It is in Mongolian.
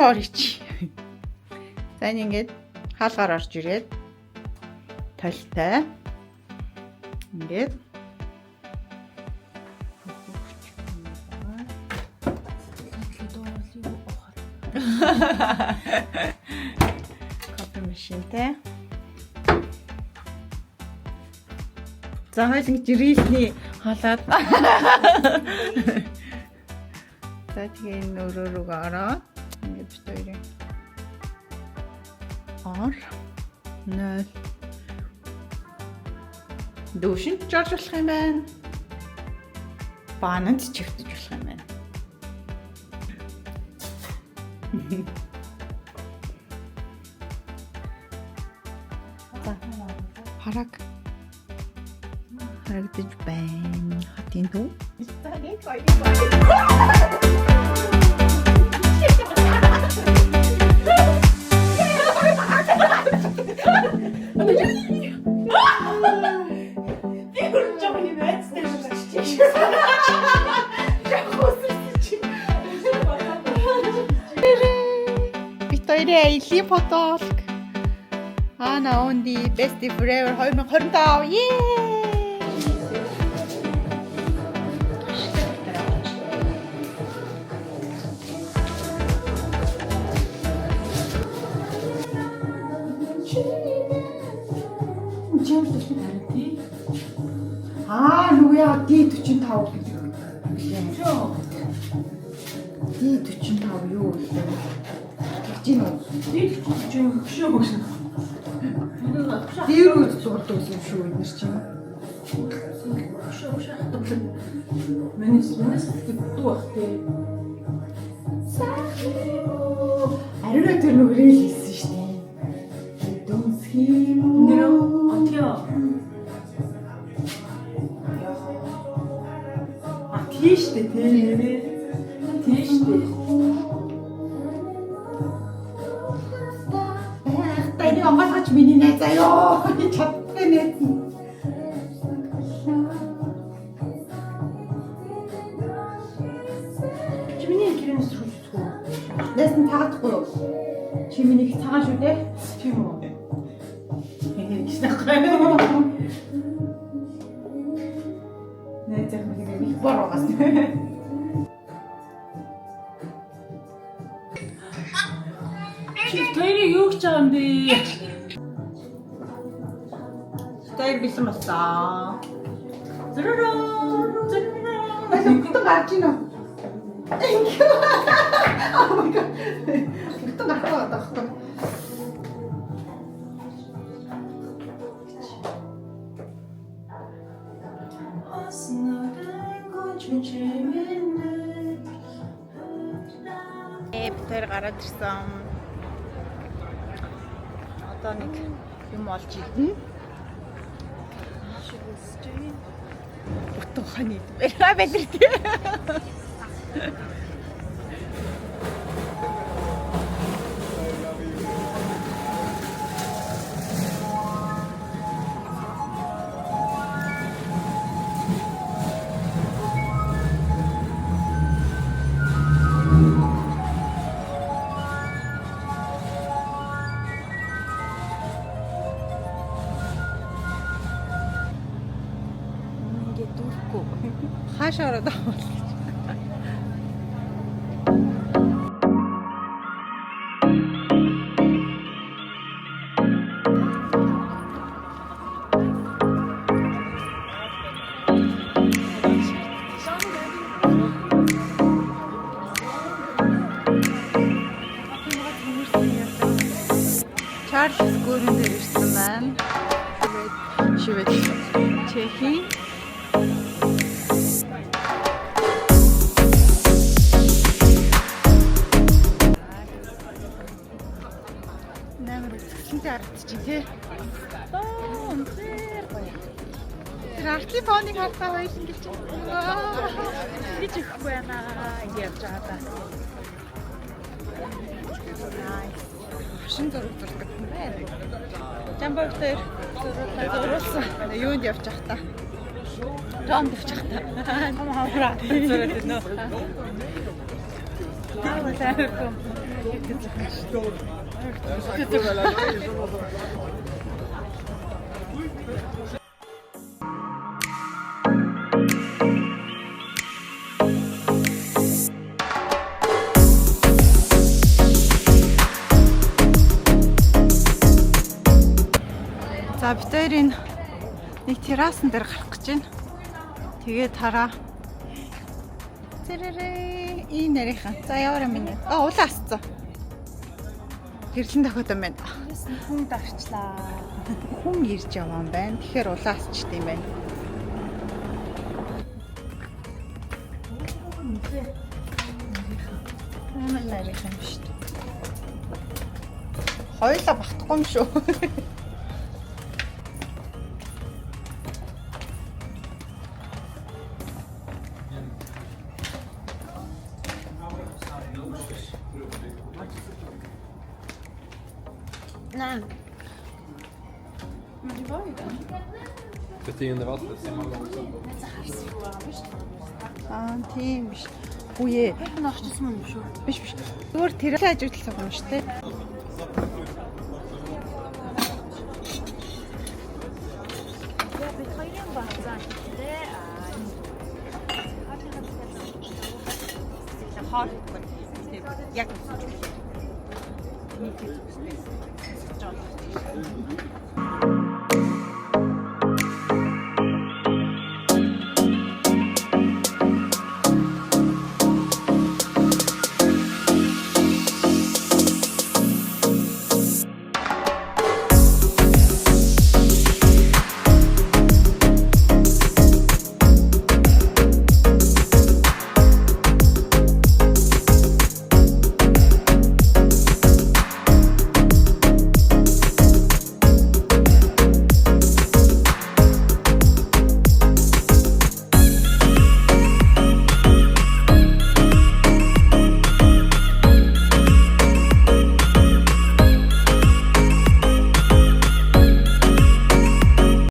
фото орчих. За ингээд хаалгаар орж ирээд толтой. Ингээд кофе машинтай. За хоёул ингэж рилний халаад. За тэгээ энэ өрөөрөөгөө ороод ингээд бит хоёрын ор 0 дүүшин чорж болох юм байна. Бананд чивтэж болох юм байна. За харагдаж байна. Хатин дүү. Эйли фотолог. Ана онди best forever 2025. Yay! Нүгөө D45 гэдэг. D45 юу вэ? Жин үү? D45 шүү. Дээрөө зурдаг юм шүү энэ чинь. Мэнэс дүү ахтэй. Ариун тэр нүрээ л хийсэн шүү дээ. Дөнсхий нэр отё. Тийштэй тий. Тийштэй. Таны амгаач миний найз аяа. Чаддаг найз. Чи миний гэрээс рүү. Нэс нь таахгүй юу? Чи миний цагаан шүү дээ. Тийм үү? Гиснахгүй. Найз яг их борогоос. Тэрийг юу гэж байгаа юм бэ? Тэр бэлэн болсон. Зүрүү. Бүтэн гарч ийн үү? Oh my god. Бүтэн гарах таахгүй. Тэр гараад ирсэн. Одоо нэг юм олж ирнэ. Утга хань идвэр бэлэртэй. Хаашаа ороод байгаа бол. Чарльз гүрэн дээр ирсэн байна. Швед, Чехи. Тий. Үнэхээр гоё. Тэр артли фоныг хартаа хоёлын гэж байна. Гэж ихгүй байна. Ингэ явж байгаа та. Шин зураг зурдаг юм байна. Жамбар дээр зурулсан. Юунд явж байгаа та. Жомд явж байгаа та. Хамаа хавраа. Зураад байна. За бид хоёрын нэг террасан дээр гарах гэж байна. Тэгээд хараа. Зэрэрээ энэ нарийнхан. За яваарай минь. Улаан асцсан. Гэрлэн тохиод юм байна. Хүн давчлаа. Хүн ирж яваан байна. Тэгэхээр улаан асчт юм байна. Амар нарийнхан биш үү? Хоёулаа багтахгүй юм шүү. Nej. Men det var ju den. Beteende vattnet ser man långsamt. Тийм биш. Үе. Энэ очсон юм шүү. Биш. Зүгээр тэрэлээ ажигласан юм шүү дээ. Яг бид хоёрын базаа гэдэг. Хол. Яг.